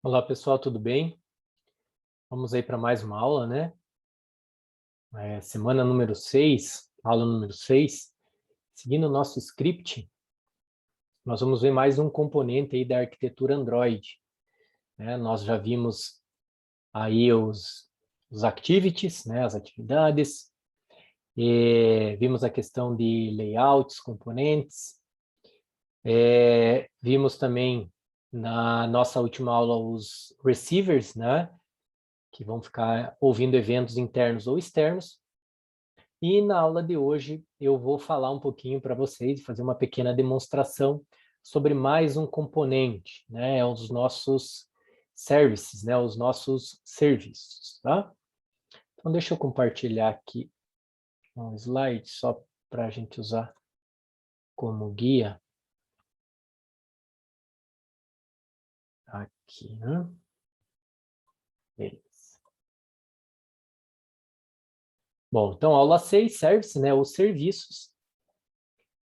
Olá pessoal, tudo bem? Vamos aí para mais uma aula, né? Semana número 6, aula número 6. Seguindo o nosso script, nós vamos ver mais um componente aí da arquitetura Android, né? Nós já vimos aí os activities, né? As atividades, vimos a questão de layouts, componentes, vimos também na nossa última aula os receivers, né? Que vão ficar ouvindo eventos internos ou externos. E na aula de hoje eu vou falar um pouquinho para vocês, fazer uma pequena demonstração sobre mais um componente, né? Os nossos services, né? Os nossos serviços, tá? Então deixa eu compartilhar aqui um slide só para a gente usar como guia. Aqui, né? Beleza. Bom, então aula 6, service, né? Os serviços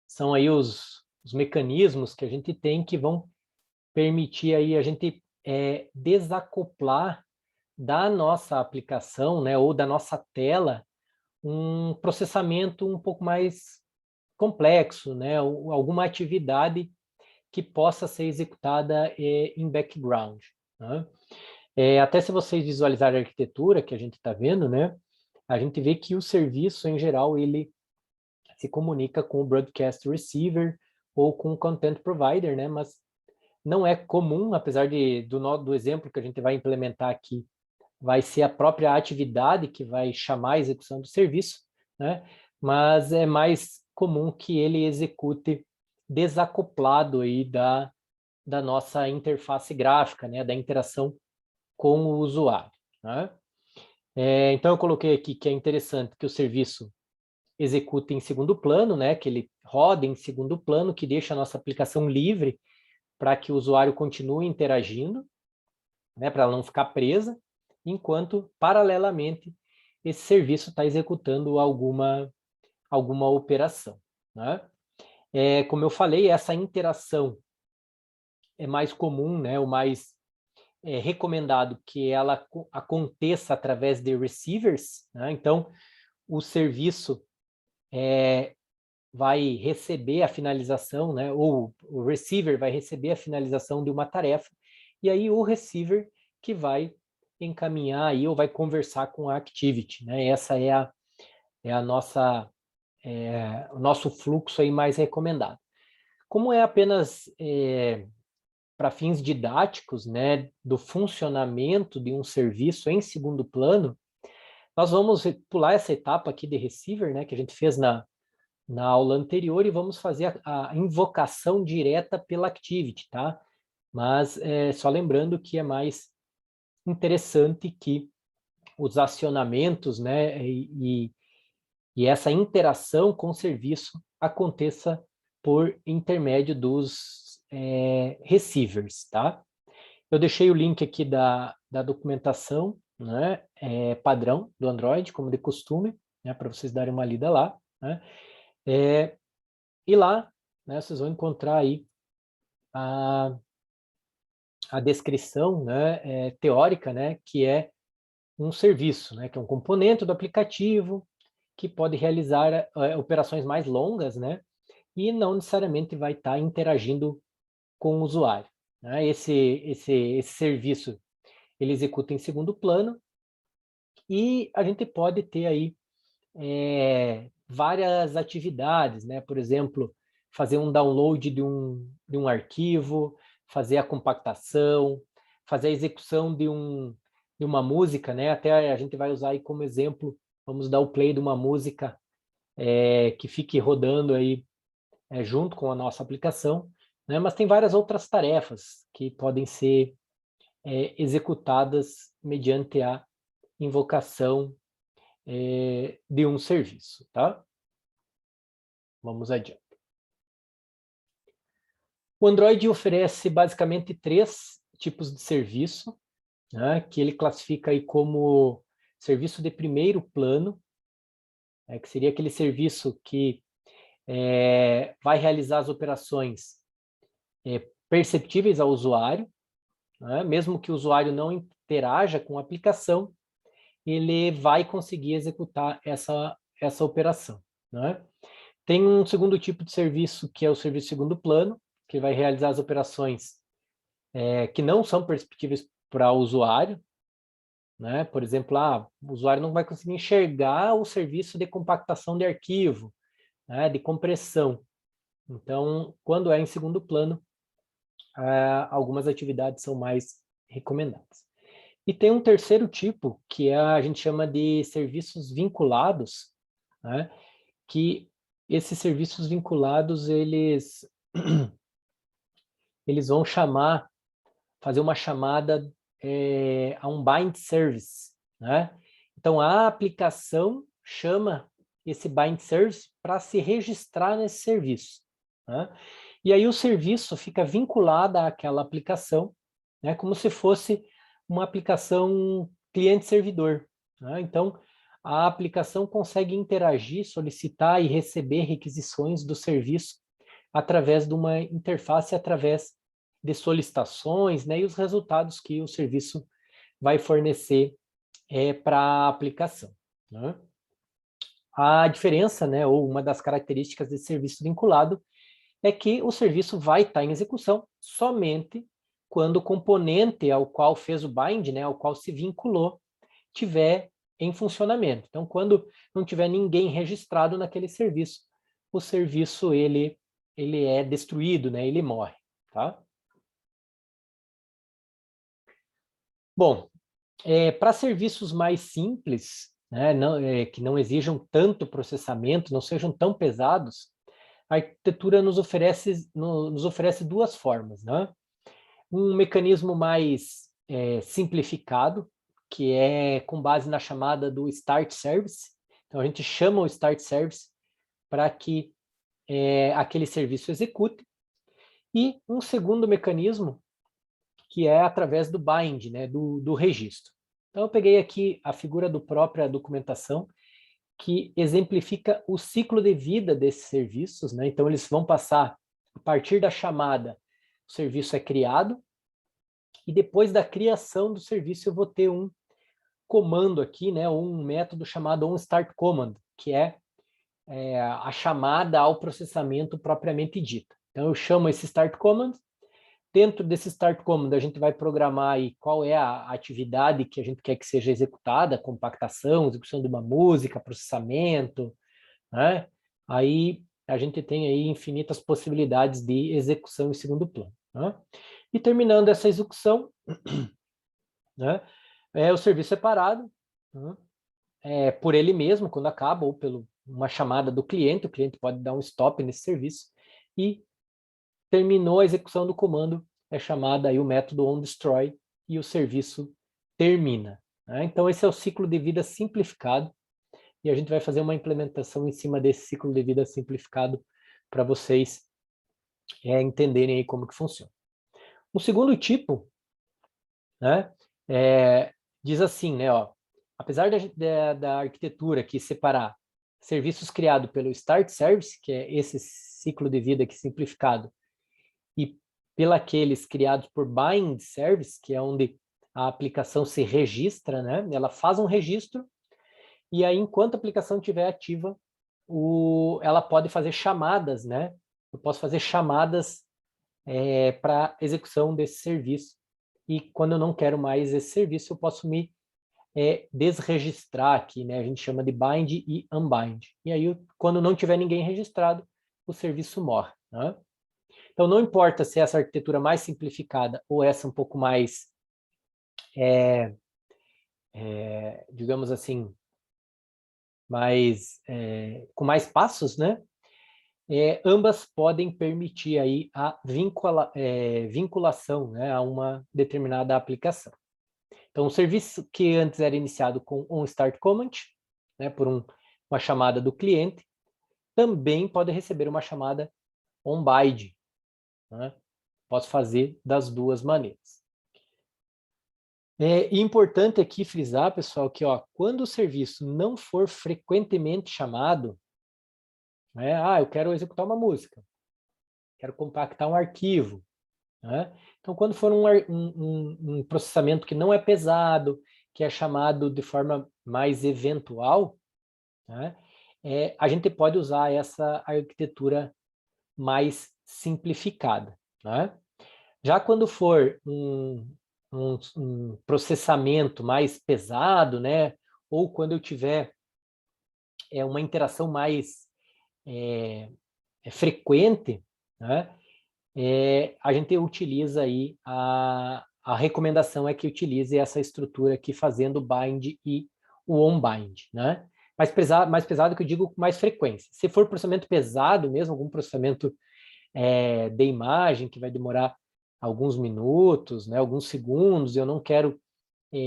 são aí os mecanismos que a gente tem que vão permitir aí a gente desacoplar da nossa aplicação, né, ou da nossa tela, um processamento um pouco mais complexo, né, alguma atividade que possa ser executada em background, né? Até se vocês visualizarem a arquitetura que a gente está vendo, né, a gente vê que o serviço, em geral, ele se comunica com o broadcast receiver ou com o content provider, né, mas não é comum, apesar do exemplo que a gente vai implementar aqui, vai ser a própria atividade que vai chamar a execução do serviço, né? Mas é mais comum que ele execute desacoplado aí da nossa interface gráfica, né? Da interação com o usuário, né? Então eu coloquei aqui que é interessante que o serviço execute em segundo plano, né? Que ele roda em segundo plano, que deixa a nossa aplicação livre para que o usuário continue interagindo, né, para ela não ficar presa, enquanto, paralelamente, esse serviço está executando alguma operação, né? Como eu falei, essa interação é mais comum, né, o mais recomendado que ela aconteça através de receivers, né? Então, o serviço vai receber a finalização, né, ou o receiver vai receber a finalização de uma tarefa, e aí o receiver que vai encaminhar aí ou vai conversar com a activity, né? Essa é a nossa o nosso fluxo aí mais recomendado. Como é apenas para fins didáticos, né, do funcionamento de um serviço em segundo plano, nós vamos pular essa etapa aqui de receiver, né, que a gente fez na aula anterior, e vamos fazer a invocação direta pela activity, tá? Mas só lembrando que é mais interessante que os acionamentos, né, e essa interação com o serviço aconteça por intermédio dos receivers, tá? Eu deixei o link aqui da documentação, né, padrão do Android, como de costume, né, para vocês darem uma lida lá, né? E lá, né, vocês vão encontrar aí a descrição, né, teórica, né, que é um serviço, né, que é um componente do aplicativo que pode realizar operações mais longas, né, e não necessariamente vai estar interagindo com o usuário, né? Esse serviço ele executa em segundo plano e a gente pode ter aí várias atividades, né? Por exemplo, fazer um download de um arquivo, fazer a compactação, fazer a execução de uma música, né? Até a gente vai usar aí como exemplo, vamos dar o play de uma música que fique rodando aí junto com a nossa aplicação, né? Mas tem várias outras tarefas que podem ser executadas mediante a invocação de um serviço, tá? Vamos adiante. O Android oferece basicamente 3 tipos de serviço, né, que ele classifica aí como serviço de primeiro plano, que seria aquele serviço que vai realizar as operações perceptíveis ao usuário, né? Mesmo que o usuário não interaja com a aplicação, ele vai conseguir executar essa operação, né? Tem um segundo tipo de serviço, que é o serviço segundo plano, que vai realizar as operações que não são perceptíveis para o usuário, né? Por exemplo, o usuário não vai conseguir enxergar o serviço de compactação de arquivo, né? De compressão. Então, quando é em segundo plano, algumas atividades são mais recomendadas. E tem um terceiro tipo, que a gente chama de serviços vinculados, né? Que esses serviços vinculados, eles vão fazer uma chamada a um bind service, né? Então, a aplicação chama esse bind service para se registrar nesse serviço, né? E aí o serviço fica vinculado àquela aplicação, né? Como se fosse uma aplicação cliente-servidor, né? Então, a aplicação consegue interagir, solicitar e receber requisições do serviço através de uma interface, através de solicitações, né, e os resultados que o serviço vai fornecer para a aplicação, né? A diferença, né, ou uma das características desse serviço vinculado é que o serviço vai estar em execução somente quando o componente ao qual fez o bind, né, ao qual se vinculou, tiver em funcionamento. Então, quando não tiver ninguém registrado naquele serviço, o serviço ele é destruído, né, ele morre, tá? Bom, para serviços mais simples, né, que não exijam tanto processamento, não sejam tão pesados, a arquitetura nos oferece duas formas, né? Um mecanismo mais simplificado, que é com base na chamada do Start Service. Então, a gente chama o Start Service para que aquele serviço execute. E um segundo mecanismo, que é através do bind, né, do registro. Então, eu peguei aqui a figura do própria documentação, que exemplifica o ciclo de vida desses serviços, né? Então, eles vão passar, a partir da chamada, o serviço é criado, e depois da criação do serviço, eu vou ter um comando aqui, né, um método chamado onStartCommand, que é a chamada ao processamento propriamente dita. Então, eu chamo esse start command. Dentro desse start command, a gente vai programar aí qual é a atividade que a gente quer que seja executada, compactação, execução de uma música, processamento, né? Aí a gente tem aí infinitas possibilidades de execução em segundo plano, né? E terminando essa execução, né, o serviço é parado, né, por ele mesmo, quando acaba, ou pelo uma chamada do cliente, o cliente pode dar um stop nesse serviço, e terminou a execução do comando, é chamada aí o método onDestroy, e o serviço termina, né? Então, esse é o ciclo de vida simplificado, e a gente vai fazer uma implementação em cima desse ciclo de vida simplificado para vocês entenderem aí como que funciona. O segundo tipo, né, diz assim, né, ó, apesar da arquitetura aqui separar serviços criados pelo Start Service, que é esse ciclo de vida aqui simplificado, e pelos criados por Bind Service, que é onde a aplicação se registra, né? Ela faz um registro, e aí, enquanto a aplicação estiver ativa, ela pode fazer chamadas, né? Eu posso fazer chamadas para execução desse serviço. E quando eu não quero mais esse serviço, eu posso me desregistrar aqui, né? A gente chama de bind e unbind. E aí, quando não tiver ninguém registrado, o serviço morre, né? Então, não importa se é essa arquitetura mais simplificada ou essa um pouco mais, digamos assim, com mais passos, né? Ambas podem permitir aí a vinculação, né, a uma determinada aplicação. Então, o serviço que antes era iniciado com um start command, né, por uma chamada do cliente, também pode receber uma chamada onBind, né? Posso fazer das duas maneiras. É importante aqui frisar, pessoal, que quando o serviço não for frequentemente chamado, né, eu quero executar uma música, quero compactar um arquivo, né? Então, quando for um processamento que não é pesado, que é chamado de forma mais eventual, né? A gente pode usar essa arquitetura mais simplificada, né? Já quando for um processamento mais pesado, né? Ou quando eu tiver uma interação mais frequente, né? A gente utiliza aí, a recomendação é que utilize essa estrutura aqui fazendo o bind e o on-bind, né? Mais pesado que eu digo com mais frequência. Se for processamento pesado mesmo, algum processamento de imagem que vai demorar alguns minutos, né, alguns segundos, eu não quero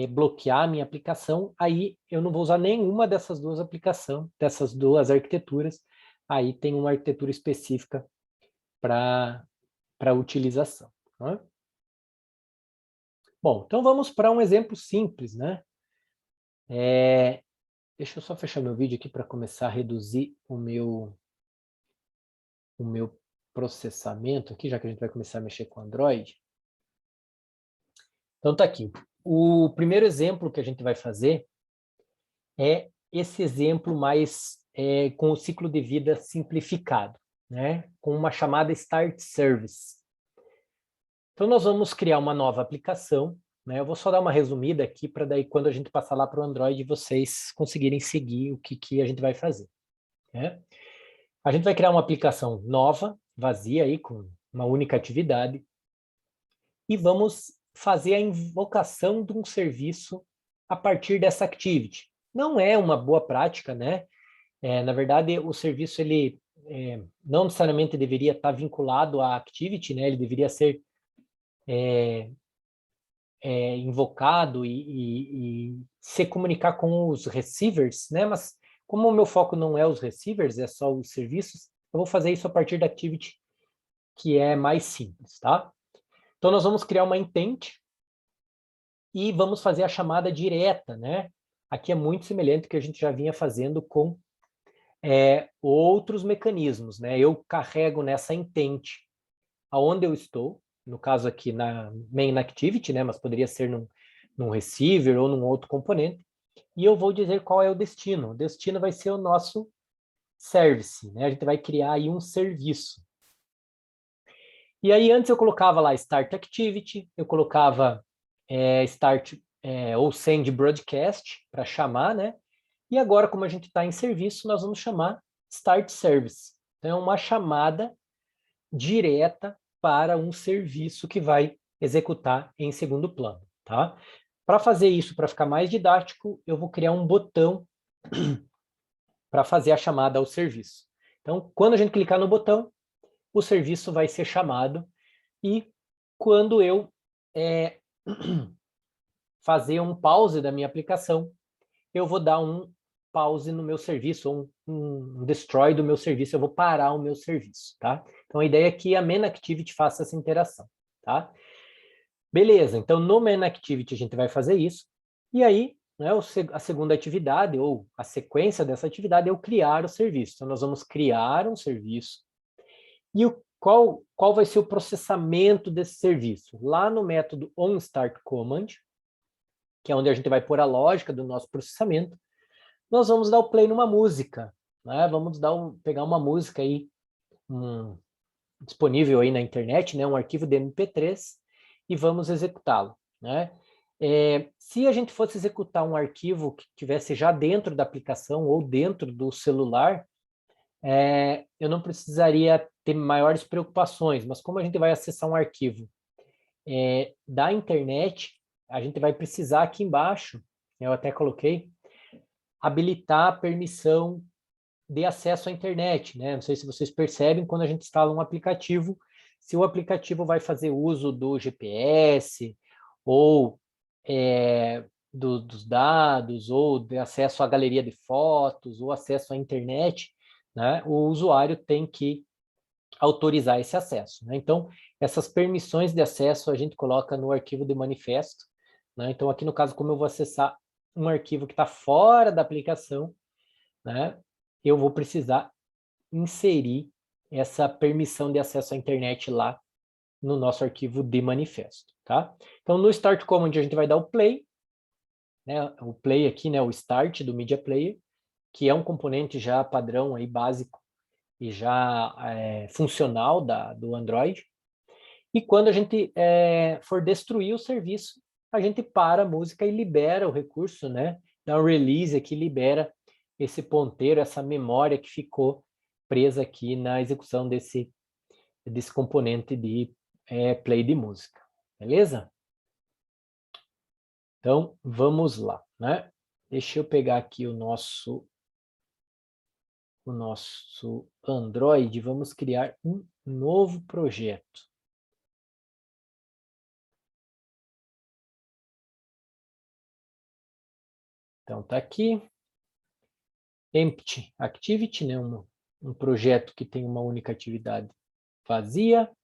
bloquear a minha aplicação, aí eu não vou usar nenhuma dessas duas aplicações, dessas duas arquiteturas, aí tem uma arquitetura específica para utilização. Né? Bom, então vamos para um exemplo simples, né? Deixa eu só fechar meu vídeo aqui para começar a reduzir o meu processamento aqui, já que a gente vai começar a mexer com Android. Então tá aqui. O primeiro exemplo que a gente vai fazer é esse exemplo mais com o ciclo de vida simplificado, né? Com uma chamada Start Service. Então nós vamos criar uma nova aplicação, né? Eu vou só dar uma resumida aqui para daí quando a gente passar lá para o Android vocês conseguirem seguir o que a gente vai fazer, né? A gente vai criar uma aplicação nova, vazia aí com uma única atividade e vamos fazer a invocação de um serviço a partir dessa activity. Não é uma boa prática, né? Na verdade, o serviço ele não necessariamente deveria estar vinculado à activity, né? Ele deveria ser invocado e se comunicar com os receivers, né? Mas como o meu foco não é os receivers, é só os serviços, eu vou fazer isso a partir da activity que é mais simples, tá? Então, nós vamos criar uma intent e vamos fazer a chamada direta, né? Aqui é muito semelhante ao que a gente já vinha fazendo com outros mecanismos, né? Eu carrego nessa intent aonde eu estou, no caso aqui na main activity, né? Mas poderia ser num receiver ou num outro componente, e eu vou dizer qual é o destino. O destino vai ser o nosso service, né? A gente vai criar aí um serviço. E aí antes eu colocava lá Start Activity, eu colocava Start ou Send Broadcast para chamar, né? E agora, como a gente está em serviço, nós vamos chamar Start Service. Então, é uma chamada direta para um serviço que vai executar em segundo plano, tá? Para fazer isso, para ficar mais didático, eu vou criar um botão para fazer a chamada ao serviço. Então, quando a gente clicar no botão, o serviço vai ser chamado e quando eu fazer um pause da minha aplicação, eu vou dar um pause no meu serviço, ou um destroy do meu serviço, eu vou parar o meu serviço, tá? Então, a ideia é que a main activity faça essa interação, tá? Beleza, então no main activity a gente vai fazer isso, e aí, né, a segunda atividade, ou a sequência dessa atividade é o criar o serviço. Então, nós vamos criar um serviço, e qual vai ser o processamento desse serviço? Lá no método onStartCommand, que é onde a gente vai pôr a lógica do nosso processamento, nós vamos dar o play numa música, né? Vamos pegar uma música aí, disponível aí na internet, né? Um arquivo de MP3, e vamos executá-lo, né? Se a gente fosse executar um arquivo que tivesse já dentro da aplicação ou dentro do celular, eu não precisaria ter maiores preocupações, mas como a gente vai acessar um arquivo da internet, a gente vai precisar aqui embaixo, eu até coloquei, habilitar a permissão de acesso à internet, né? Não sei se vocês percebem, quando a gente instala um aplicativo, se o aplicativo vai fazer uso do GPS, ou dos dados, ou de acesso à galeria de fotos, ou acesso à internet, né? O usuário tem que autorizar esse acesso, né? Então, essas permissões de acesso a gente coloca no arquivo de manifesto, né? Então, aqui no caso, como eu vou acessar um arquivo que está fora da aplicação, né? Eu vou precisar inserir essa permissão de acesso à internet lá no nosso arquivo de manifesto, tá? Então, no Start Command, a gente vai dar o play, né? O play aqui, né? O start do Media Player, que é um componente já padrão aí, básico e já funcional do Android. E quando a gente for destruir o serviço, a gente para a música e libera o recurso, né? Dá um release aqui, libera esse ponteiro, essa memória que ficou presa aqui na execução desse componente de play de música. Beleza? Então, vamos lá, né? Deixa eu pegar aqui o nosso Android. Vamos criar um novo projeto. Então, tá aqui. Empty Activity, né? Um projeto que tem uma única atividade vazia.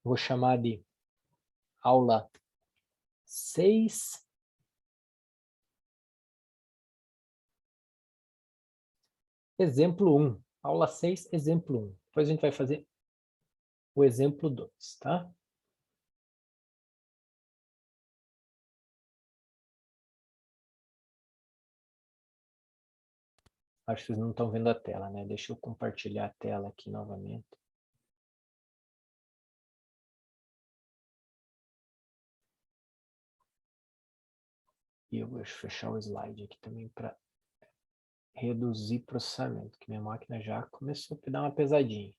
Vou chamar de aula 6. Exemplo 1. Aula 6, exemplo 1. Depois a gente vai fazer o exemplo 2, tá? Acho que vocês não estão vendo a tela, né? Deixa eu compartilhar a tela aqui novamente. E eu vou fechar o slide aqui também para reduzir processamento, que minha máquina já começou a dar uma pesadinha.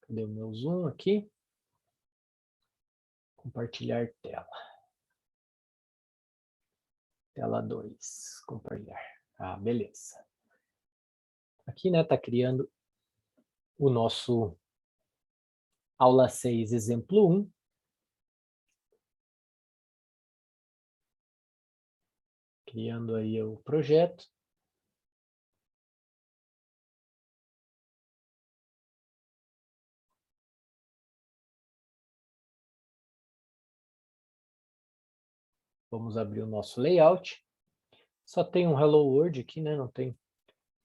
Cadê o meu zoom aqui? Compartilhar tela. Tela 2. Compartilhar. Ah, beleza. Aqui, né, tá criando o nosso aula 6, exemplo 1. Criando aí o projeto. Vamos abrir o nosso layout. Só tem um Hello World aqui, né? Não tem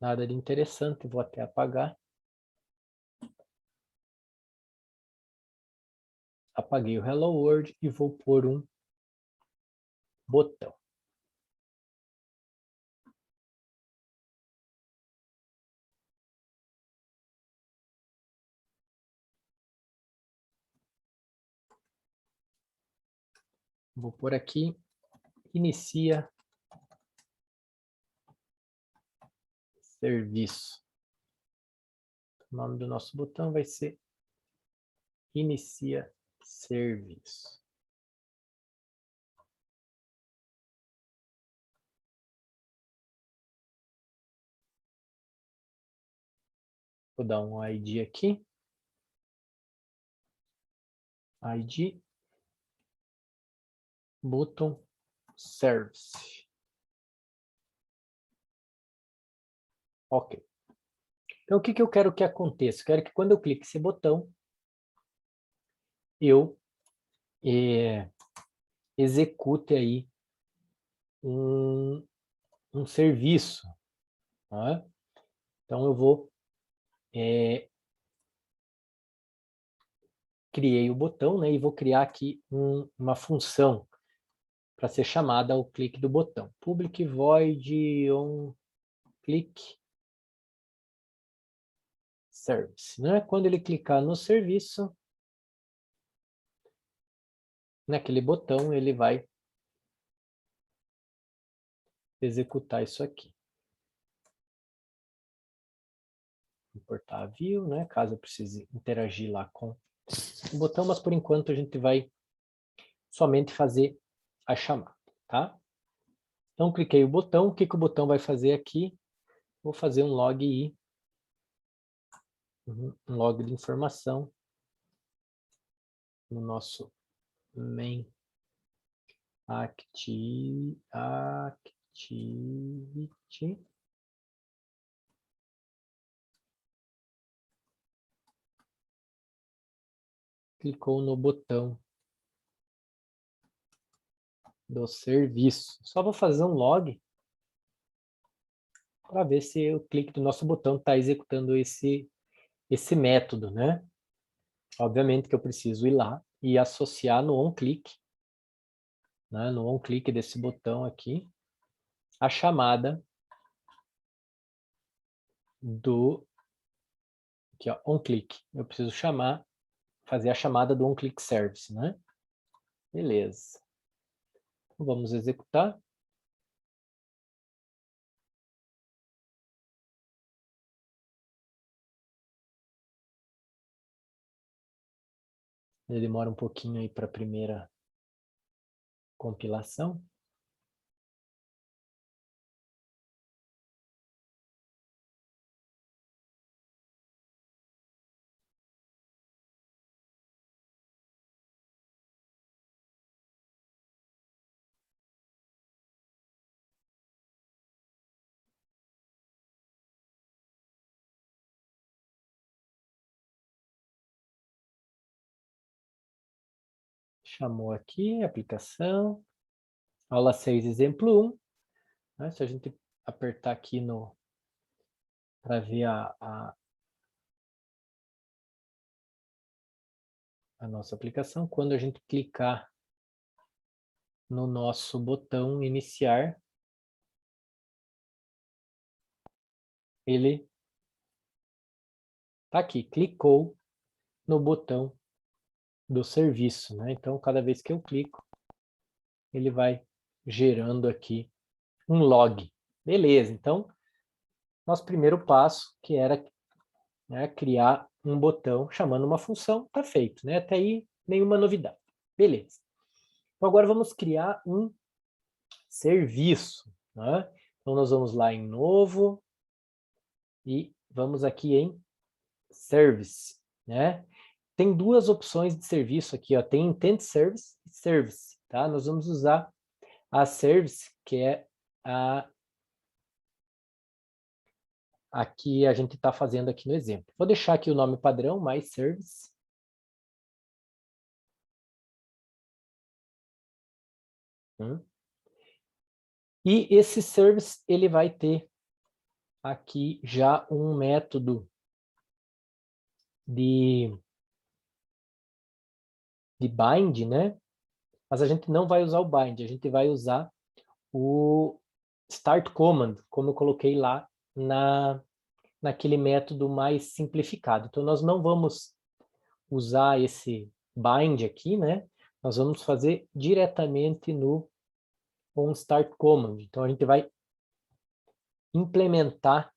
nada de interessante. Vou até apagar. Apaguei o Hello World e vou pôr um botão. Vou pôr aqui, inicia serviço. O nome do nosso botão vai ser inicia serviço. Vou dar um ID aqui. ID button service. Ok. Então, o que eu quero que aconteça? Eu quero que quando eu clique esse botão, eu execute aí um serviço. Tá? Então, eu vou criei o botão, né, e vou criar aqui uma função para ser chamada ao clique do botão. Public void on click service. Né? Quando ele clicar no serviço, naquele botão, ele vai executar isso aqui. Importar a view, né? Caso eu precise interagir lá com o botão, mas por enquanto a gente vai somente fazer a chamada, tá? Então, cliquei o botão. O que o botão vai fazer aqui? Vou fazer um log i, um log de informação no nosso main activity. clicou no botão do serviço. Só vou fazer um log para ver se o clique do nosso botão está executando esse método, né? Obviamente que eu preciso ir lá e associar no onClick, né? No onClick desse botão aqui, a chamada do aqui, ó, onClick. Eu preciso fazer a chamada do onClick service, né? Beleza. Vamos executar. Ele demora um pouquinho aí para a primeira compilação. Chamou aqui, aplicação. Aula 6, exemplo 1. Né? Se a gente apertar aqui para ver a nossa aplicação, quando a gente clicar no nosso botão iniciar, ele está aqui, clicou no botão do serviço, né? Então, cada vez que eu clico, ele vai gerando aqui um log. Beleza, então, nosso primeiro passo, que era, né, criar um botão chamando uma função, está feito, né? Até aí, nenhuma novidade. Beleza. Então, agora vamos criar um serviço, né? Então, nós vamos lá em novo e vamos aqui em service, né? Tem duas opções de serviço aqui, ó. Tem intent service e service, tá? Nós vamos usar a service, que é a que a gente está fazendo aqui no exemplo. Vou deixar aqui o nome padrão, mais service. E esse service, ele vai ter aqui já um método de bind, né? Mas a gente não vai usar o bind, a gente vai usar o start command, como eu coloquei lá naquele método mais simplificado. Então, nós não vamos usar esse bind aqui, né? Nós vamos fazer diretamente no onStart command. Então, a gente vai implementar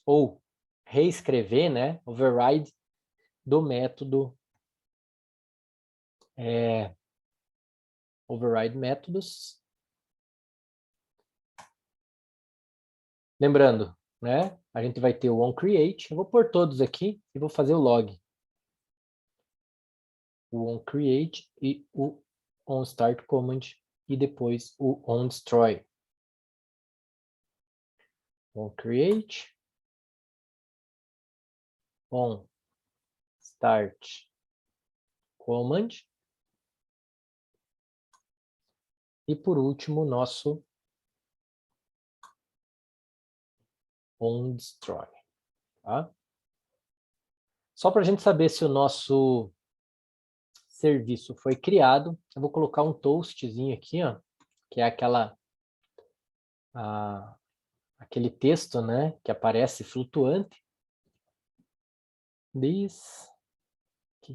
ou reescrever, né? Override do método override métodos. Lembrando, né? A gente vai ter o onCreate. Eu vou pôr todos aqui e vou fazer o log. O onCreate e o onStart command e depois o onDestroy. OnCreate, onStart command e por último nosso onDestroy. Tá? Só para a gente saber se o nosso serviço foi criado, eu vou colocar um toastzinho aqui, ó, que é aquele texto, né, que aparece flutuante. This,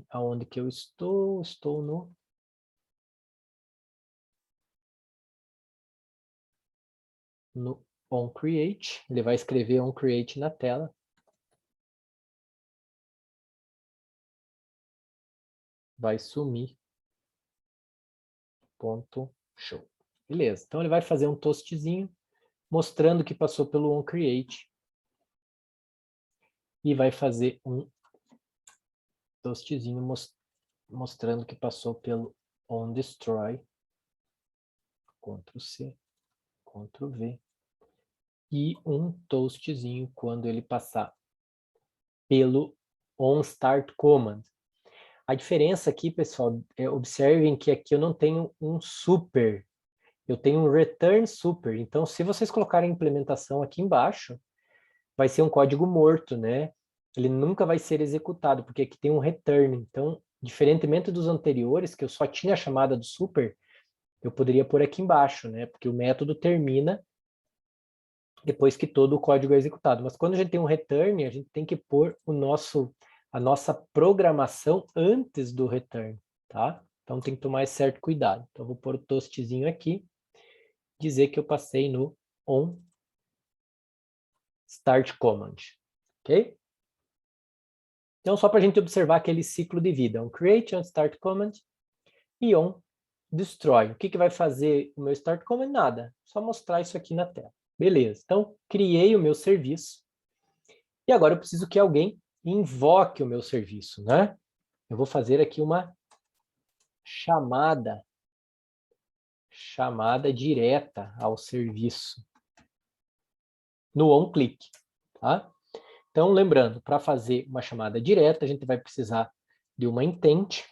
aonde que eu estou? Estou no onCreate. Ele vai escrever onCreate na tela. Vai sumir. Ponto show. Beleza. Então ele vai fazer um toastzinho mostrando que passou pelo onCreate e vai fazer um toastzinho mostrando que passou pelo onDestroy. Ctrl C, Ctrl V. E um toastzinho quando ele passar pelo onStart command. A diferença aqui, pessoal, observem que aqui eu não tenho um super, eu tenho um return super. Então, se vocês colocarem a implementação aqui embaixo, vai ser um código morto, né? Ele nunca vai ser executado, porque aqui tem um return. Então, diferentemente dos anteriores, que eu só tinha a chamada do super, eu poderia pôr aqui embaixo, né? Porque o método termina depois que todo o código é executado. Mas quando a gente tem um return, a gente tem que pôr a nossa programação antes do return, tá? Então tem que tomar esse certo cuidado. Então eu vou pôr o toastzinho aqui, dizer que eu passei no on start command, ok? Então só para a gente observar aquele ciclo de vida, on create, on start command e on destroy. O que que vai fazer o meu start command? Nada, só mostrar isso aqui na tela. Beleza, então criei o meu serviço e agora eu preciso que alguém invoque o meu serviço, né? Eu vou fazer aqui uma chamada direta ao serviço no onClick, tá? Então, lembrando, para fazer uma chamada direta, a gente vai precisar de uma intent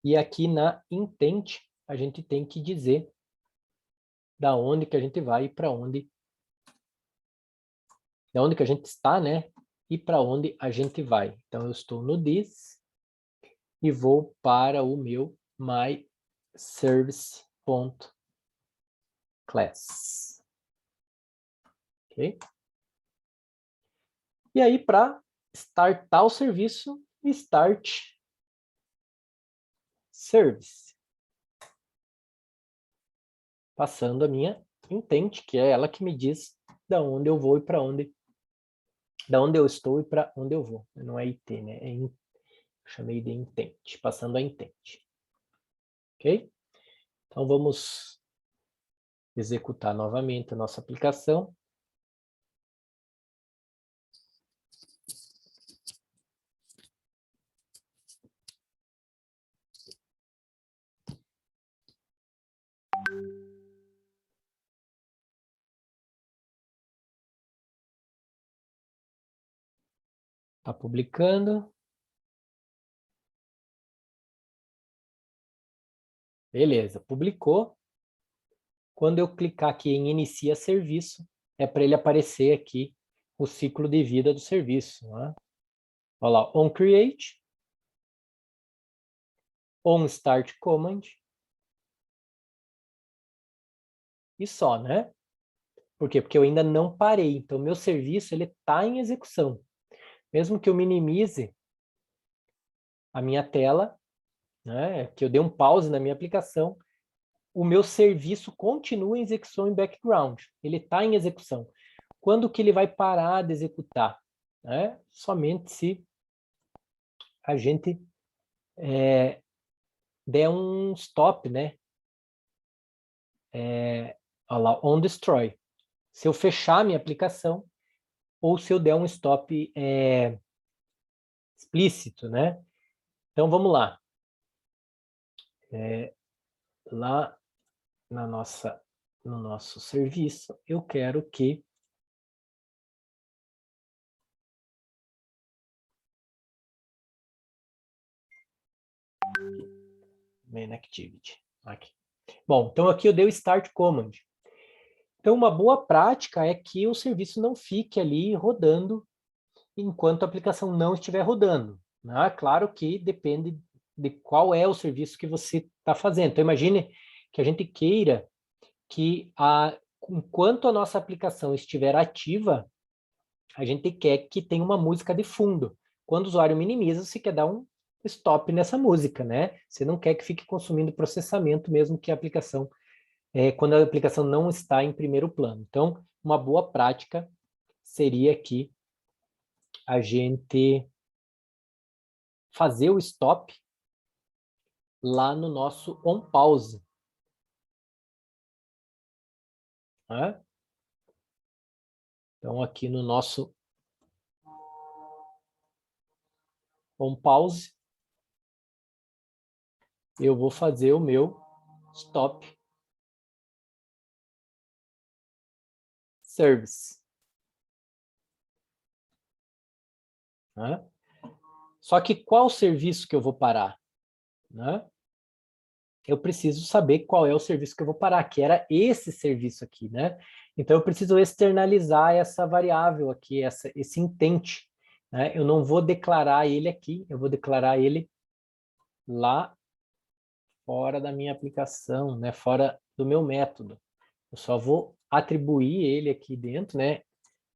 e aqui na intent a gente tem que dizer da onde que a gente vai e para onde, da onde que a gente está, né? E para onde a gente vai. Então, eu estou no this e vou para o meu myService.class. Ok? E aí, para startar o serviço, start service. Passando a minha intent, que é ela que me diz da onde eu vou e para onde, da onde eu estou e para onde eu vou. Não é IT, né? Chamei de intent, passando a intent. Ok? Então vamos executar novamente a nossa aplicação. Está publicando. Beleza, publicou. Quando eu clicar aqui em inicia serviço, é para ele aparecer aqui o ciclo de vida do serviço. Né? Olha lá, on create, on start command e só, né? Por quê? Porque eu ainda não parei. Então, meu serviço ele está em execução. Mesmo que eu minimize a minha tela, né, que eu dê um pause na minha aplicação, o meu serviço continua em execução em background. Ele está em execução. Quando que ele vai parar de executar? Né? Somente se a gente der um stop, né? Olha lá, on destroy. Se eu fechar minha aplicação ou se eu der um stop explícito, né? Então vamos lá. Lá no nosso serviço, eu quero que main activity. Aqui. Bom, então aqui eu dei o start command. Então uma boa prática é que o serviço não fique ali rodando enquanto a aplicação não estiver rodando. Né? Claro que depende de qual é o serviço que você está fazendo. Então imagine que a gente queira que enquanto a nossa aplicação estiver ativa, a gente quer que tenha uma música de fundo. Quando o usuário minimiza, você quer dar um stop nessa música, né? Você não quer que fique consumindo processamento, mesmo que a aplicação, quando a aplicação não está em primeiro plano. Então, uma boa prática seria aqui a gente fazer o stop lá no nosso on pause. Né? Então, aqui no nosso on pause, eu vou fazer o meu stop service. Né? Só que qual serviço que eu vou parar? Né? Eu preciso saber qual é o serviço que eu vou parar, que era esse serviço aqui, né? Então, eu preciso externalizar essa variável aqui, esse intent, né? Eu não vou declarar ele aqui, eu vou declarar ele lá fora da minha aplicação, né? Fora do meu método. Eu só vou atribuir ele aqui dentro, né?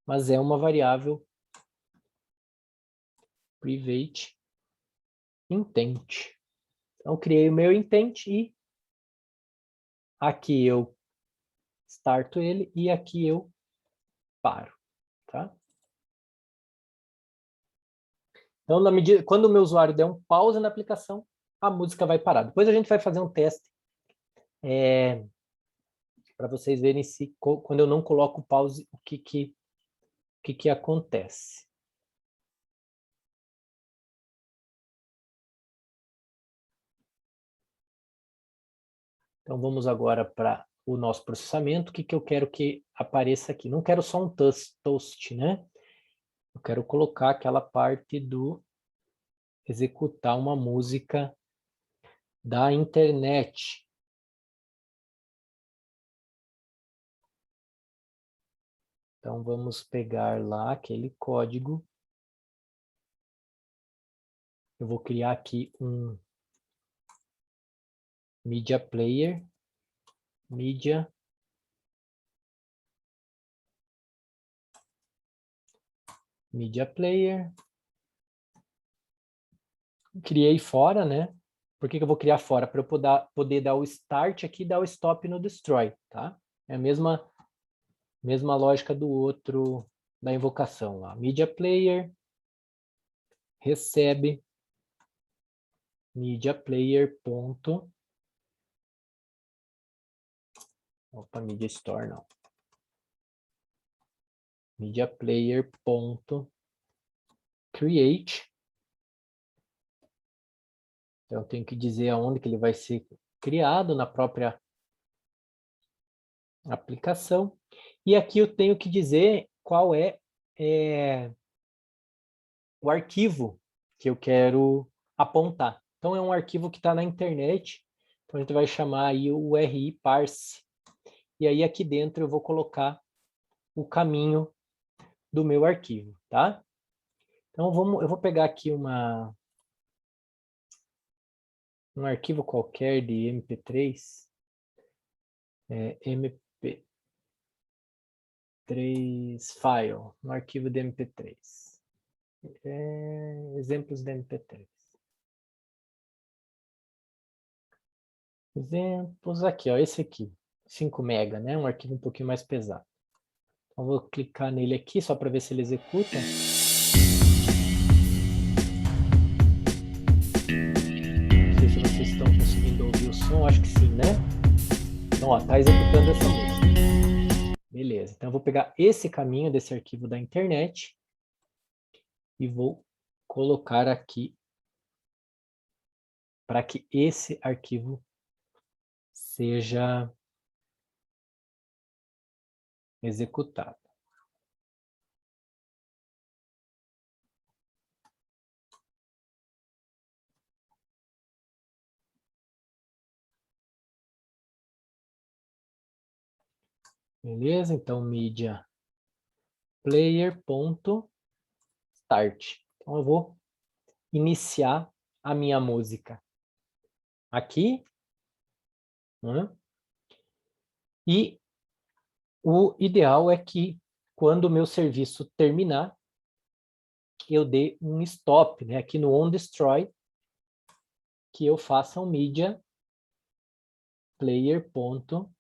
Mas é uma variável private intent. Então, criei o meu intent e aqui eu starto ele e aqui eu paro, tá? Então, na medida, quando o meu usuário der um pause na aplicação, a música vai parar. Depois a gente vai fazer um teste para vocês verem se quando eu não coloco pause, o que acontece. Então, vamos agora para o nosso processamento. O que eu quero que apareça aqui? Não quero só um toast, né? Eu quero colocar aquela parte do executar uma música da internet. Então, vamos pegar lá aquele código. Eu vou criar aqui um media player, media player. Criei fora, né? Por que eu vou criar fora? Para eu poder dar o start aqui e dar o stop no destroy, tá? É a mesma lógica do outro, da invocação lá. Media player recebe media player ponto. Opa, media store não. Media player ponto create. Então, eu tenho que dizer aonde que ele vai ser criado na própria aplicação. E aqui eu tenho que dizer qual é o arquivo que eu quero apontar. Então, é um arquivo que está na internet. Então, a gente vai chamar aí o URI parse. E aí, aqui dentro, eu vou colocar o caminho do meu arquivo, tá? Então, eu vou pegar aqui um arquivo qualquer de MP3. MP3 file, um arquivo de MP3. Exemplos de MP3. Exemplos aqui, ó, esse aqui, 5 MB, né? Um arquivo um pouquinho mais pesado. Então, vou clicar nele aqui só para ver se ele executa. Não sei se vocês estão conseguindo ouvir o som, acho que sim, né? Então, ó, tá executando essa música. Beleza, então eu vou pegar esse caminho desse arquivo da internet e vou colocar aqui para que esse arquivo seja executado. Beleza? Então, media player.start. Então, eu vou iniciar a minha música aqui, né? E o ideal é que, quando o meu serviço terminar, eu dê um stop, né? Aqui no onDestroy, que eu faça um media player.stop,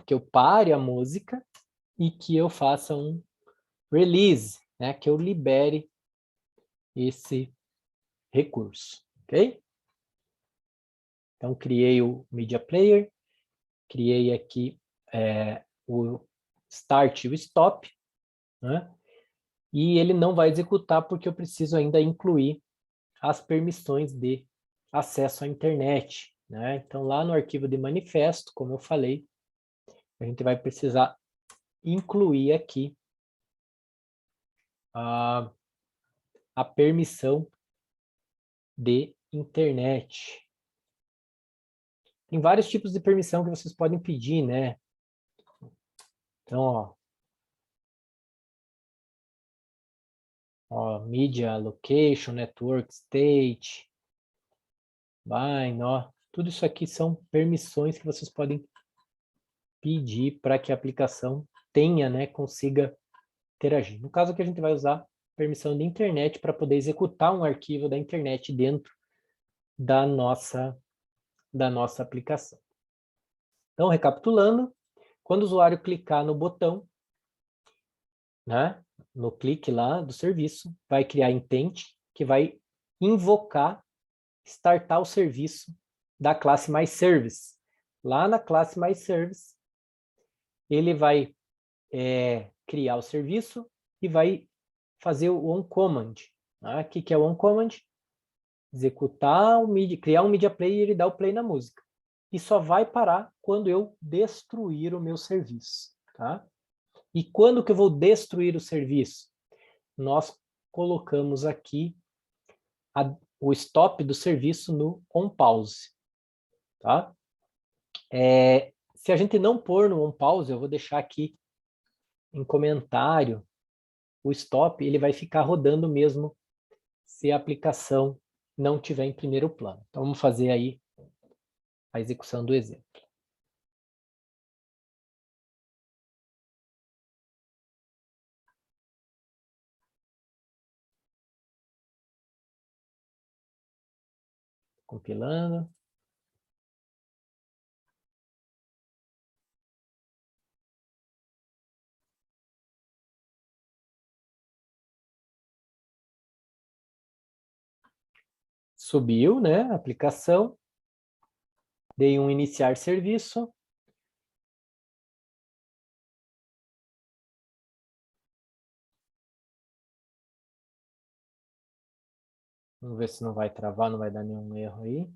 que eu pare a música e que eu faça um release, né? Que eu libere esse recurso, ok? Então, criei o media player, criei aqui o start e o stop, né? E ele não vai executar porque eu preciso ainda incluir as permissões de acesso à internet, né? Então, lá no arquivo de manifesto, como eu falei, a gente vai precisar incluir aqui a permissão de internet. Tem vários tipos de permissão que vocês podem pedir, né? Então, ó, Media Location, Network State, Bind, ó. Tudo isso aqui são permissões que vocês podem pedir para que a aplicação tenha, né, consiga interagir. No caso aqui a gente vai usar permissão de internet para poder executar um arquivo da internet dentro da nossa aplicação. Então, recapitulando, quando o usuário clicar no botão, né, no clique lá do serviço, vai criar intent, que vai invocar, startar o serviço da classe MyService. Lá na classe MyService, ele vai criar o serviço e vai fazer o onCommand. Tá? O que é o onCommand? Executar o media, criar um media player e dar o play na música. E só vai parar quando eu destruir o meu serviço. Tá? E quando que eu vou destruir o serviço? Nós colocamos aqui o stop do serviço no onPause. Tá? Se a gente não pôr no onPause, eu vou deixar aqui em comentário o stop, ele vai ficar rodando mesmo se a aplicação não tiver em primeiro plano. Então, vamos fazer aí a execução do exemplo. Compilando. Subiu, né, a aplicação. Dei um iniciar serviço. Vamos ver se não vai travar, não vai dar nenhum erro aí.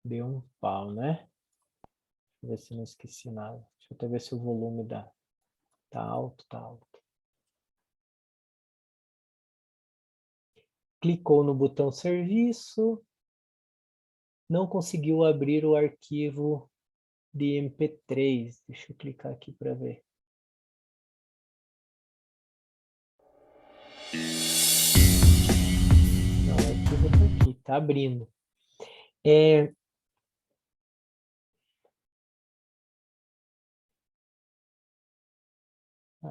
Deu um pau, né? Deixa eu ver se não esqueci nada. Deixa eu até ver se o volume tá alto, tá alto. Clicou no botão serviço. Não conseguiu abrir o arquivo de MP3. Deixa eu clicar aqui para ver. Não, o arquivo está aqui, está abrindo.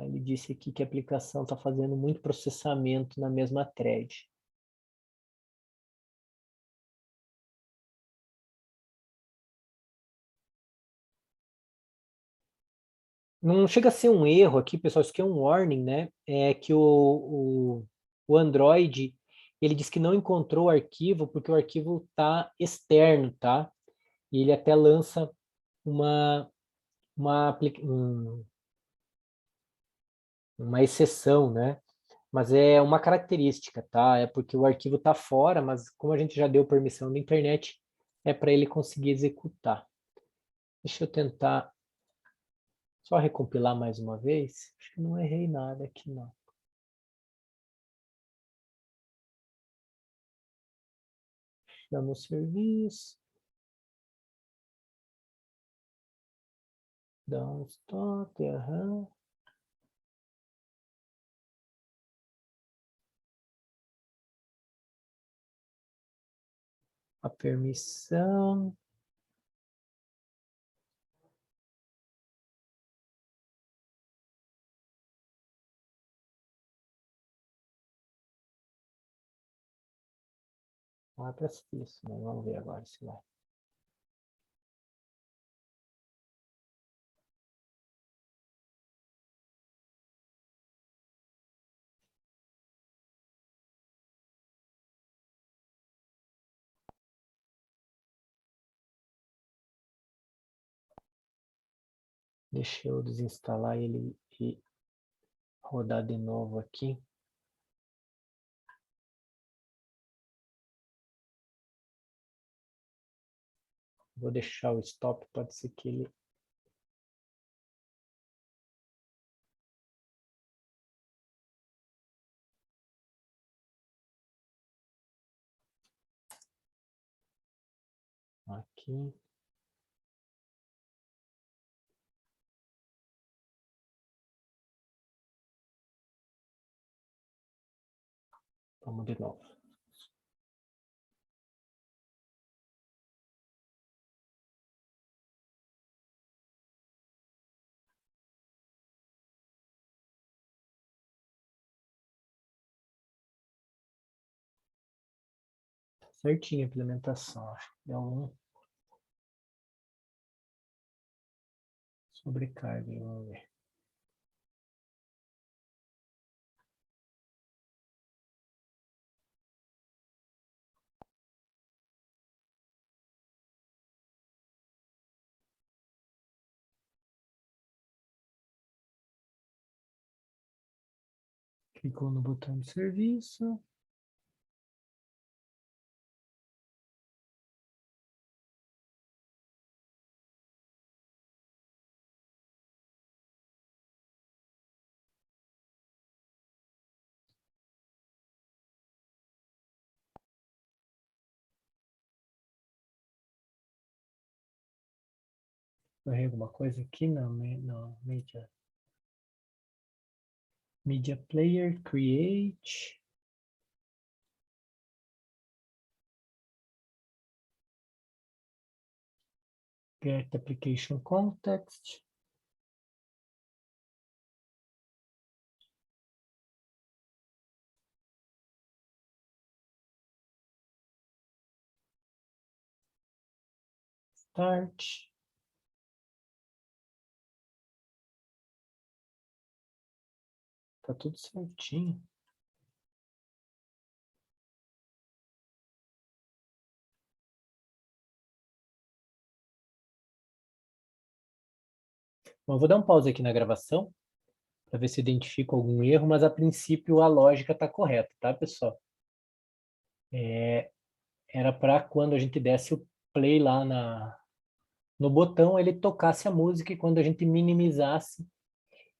Ele disse aqui que a aplicação está fazendo muito processamento na mesma thread. Não chega a ser um erro aqui, pessoal, isso aqui é um warning, né? É que o Android, ele diz que não encontrou o arquivo porque o arquivo está externo, tá? E ele até lança uma exceção, né? Mas é uma característica, tá? É porque o arquivo está fora, mas como a gente já deu permissão da internet, é para ele conseguir executar. Deixa eu tentar só recompilar mais uma vez. Acho que não errei nada aqui, não. Chama o serviço. Dá um stop, a permissão. Não é para isso, né? Vamos ver agora se vai. Deixa eu desinstalar ele e rodar de novo aqui. Vou deixar o stop, pode ser que ele... Aqui. Vamos de novo. Certinho a implementação. Acho que deu um sobrecarga. Vamos ver. Clicou no botão de serviço. Errei alguma coisa aqui? Não, não. Media Player, Create. Get Application Context. Start. Tá tudo certinho. Bom, eu vou dar um pause aqui na gravação para ver se identifico algum erro, mas a princípio a lógica está correta, tá, pessoal? Era para quando a gente desse o play lá no botão, ele tocasse a música e quando a gente minimizasse,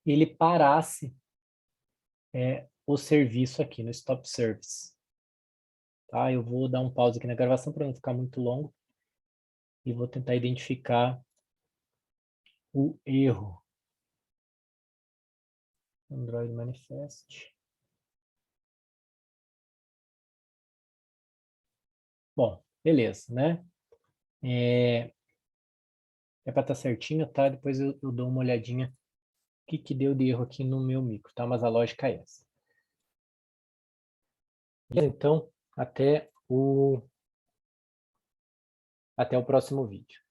ele parasse o serviço aqui no Stop Service. Tá? Eu vou dar um pause aqui na gravação para não ficar muito longo e vou tentar identificar o erro. Android Manifest. Bom, beleza, né? É para estar certinho, tá? Depois eu dou uma olhadinha o que deu de erro aqui no meu micro, tá? Mas a lógica é essa. Então, até o próximo vídeo.